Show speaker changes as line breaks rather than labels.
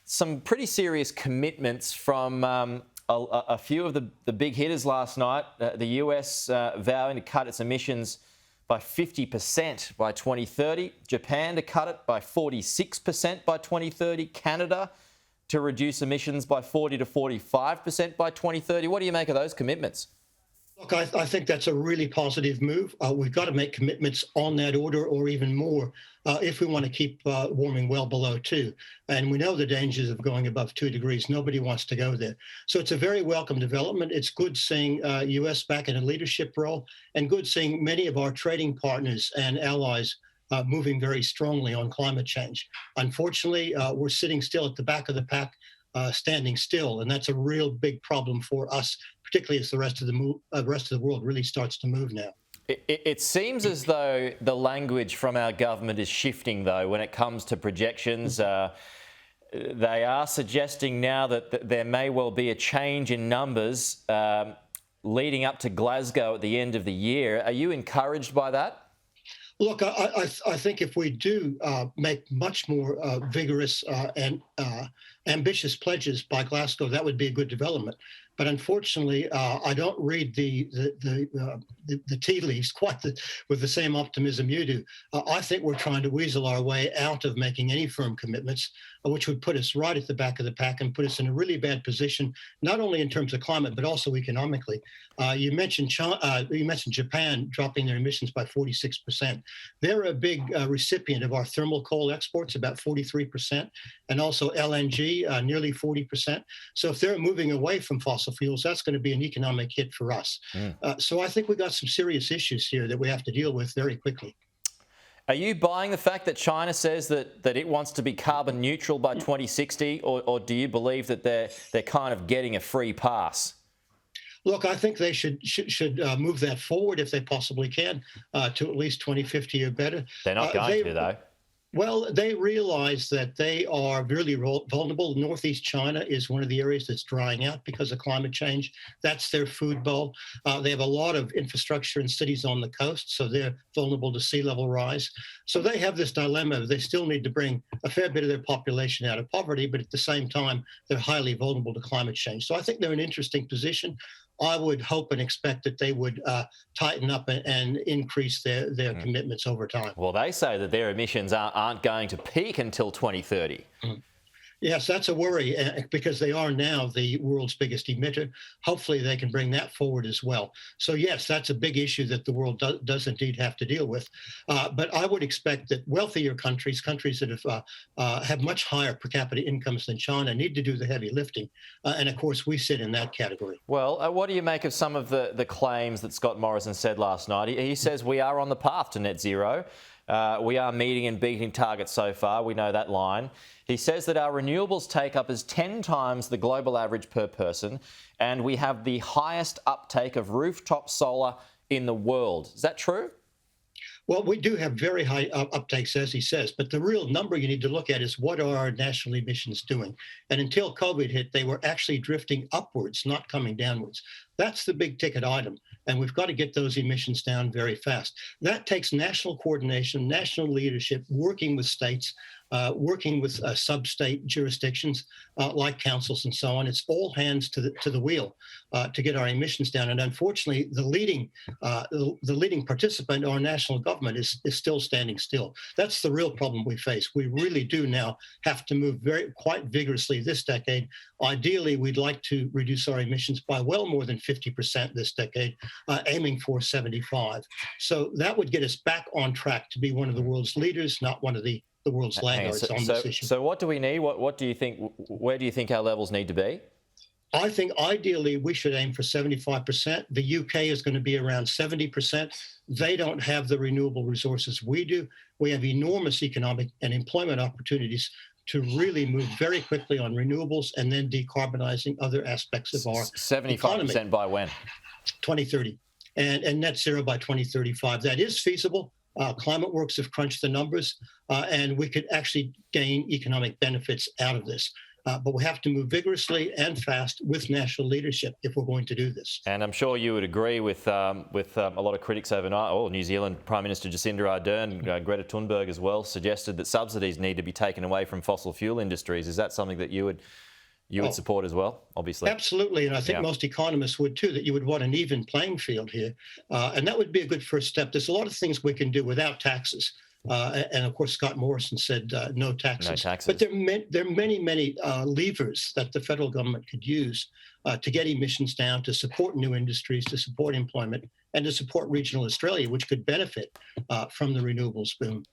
Some pretty serious commitments from a few of the big hitters last night. The US vowing to cut its emissions by 50% by 2030. Japan to cut it by 46% by 2030. Canada to reduce emissions by 40 to 45% by 2030. What do you make of those commitments?
Look, I think that's a really positive move. We've got to make commitments on that order or even more if we want to keep warming well below 2. And we know the dangers of going above 2 degrees. Nobody wants to go there. So it's a very welcome development. It's good seeing US back in a leadership role and good seeing many of our trading partners and allies moving very strongly on climate change. Unfortunately, we're sitting still at the back of the pack, standing still, and that's a real big problem for us, particularly as the rest of the world really starts to move now.
It seems as though the language from our government is shifting, though, when it comes to projections. They are suggesting now that there may well be a change in numbers leading up to Glasgow at the end of the year. Are you encouraged by that?
Look, I think if we do make much more vigorous and ambitious pledges by Glasgow, that would be a good development. But unfortunately, I don't read the tea leaves quite with the same optimism you do. I think we're trying to weasel our way out of making any firm commitments, which would put us right at the back of the pack and put us in a really bad position, not only in terms of climate, but also economically. You mentioned Japan dropping their emissions by 46%. They're a big recipient of our thermal coal exports, about 43%, and also LNG, nearly 40%. So if they're moving away from fossil fuels, that's going to be an economic hit for us. So I think we've got some serious issues here that we have to deal with very quickly.
Are you buying the fact that China says that it wants to be carbon neutral by 2060, or do you believe that they're kind of getting a free pass?
Look, I think they should move that forward if they possibly can to at least 2050 or better.
They're not going to, though.
Well, they realize that they are really vulnerable. Northeast China is one of the areas that's drying out because of climate change. That's their food bowl. They have a lot of infrastructure in cities on the coast, so they're vulnerable to sea level rise. So they have this dilemma. They still need to bring a fair bit of their population out of poverty, but at the same time, they're highly vulnerable to climate change. So I think they're in an interesting position. I would hope and expect that they would tighten up and increase their commitments over time.
Well, they say that their emissions aren't going to peak until 2030.
Yes, that's a worry because they are now the world's biggest emitter. Hopefully they can bring that forward as well. So yes, that's a big issue that the world does indeed have to deal with. But I would expect that wealthier countries that have much higher per capita incomes than China, need to do the heavy lifting. And of course, we sit in that category.
Well, what do you make of some of the claims that Scott Morrison said last night? He says we are on the path to net zero. We are meeting and beating targets so far. We know that line. He says that our renewables take-up is 10 times the global average per person, and we have the highest uptake of rooftop solar in the world. Is that true?
Well, we do have very high uptakes, as he says, but the real number you need to look at is what are our national emissions doing? And until COVID hit, they were actually drifting upwards, not coming downwards. That's the big ticket item, and we've got to get those emissions down very fast. That takes national coordination, national leadership, working with states, working with sub-state jurisdictions like councils and so on. It's all hands to the wheel to get our emissions down. And unfortunately, the leading participant, our national government, is still standing still. That's the real problem we face. We really do now have to move quite vigorously this decade. Ideally, we'd like to reduce our emissions by well more than 50% this decade, aiming for 75. So that would get us back on track to be one of the world's leaders, not one of the world's laggards on this issue.
So what do we need? What do you think? Where do you think our levels need to be?
I think ideally we should aim for 75%. The UK is going to be around 70%. They don't have the renewable resources we do. We have enormous economic and employment opportunities to really move very quickly on renewables and then decarbonizing other aspects of our 75%
economy. By when?
2030. And net zero by 2035. That is feasible. ClimateWorks have crunched the numbers, and we could actually gain economic benefits out of this. but we have to move vigorously and fast with national leadership if we're going to do this.
And I'm sure you would agree with a lot of critics overnight. Oh, New Zealand Prime Minister Jacinda Ardern, Greta Thunberg as well, suggested that subsidies need to be taken away from fossil fuel industries. Is that something that you would support as well, obviously?
Absolutely, and I think most economists would too, that you would want an even playing field here. And that would be a good first step. There's a lot of things we can do without taxes. And of course, Scott Morrison said no taxes.
No taxes.
But there are many levers that the federal government could use to get emissions down, to support new industries, to support employment, and to support regional Australia, which could benefit from the renewables boom.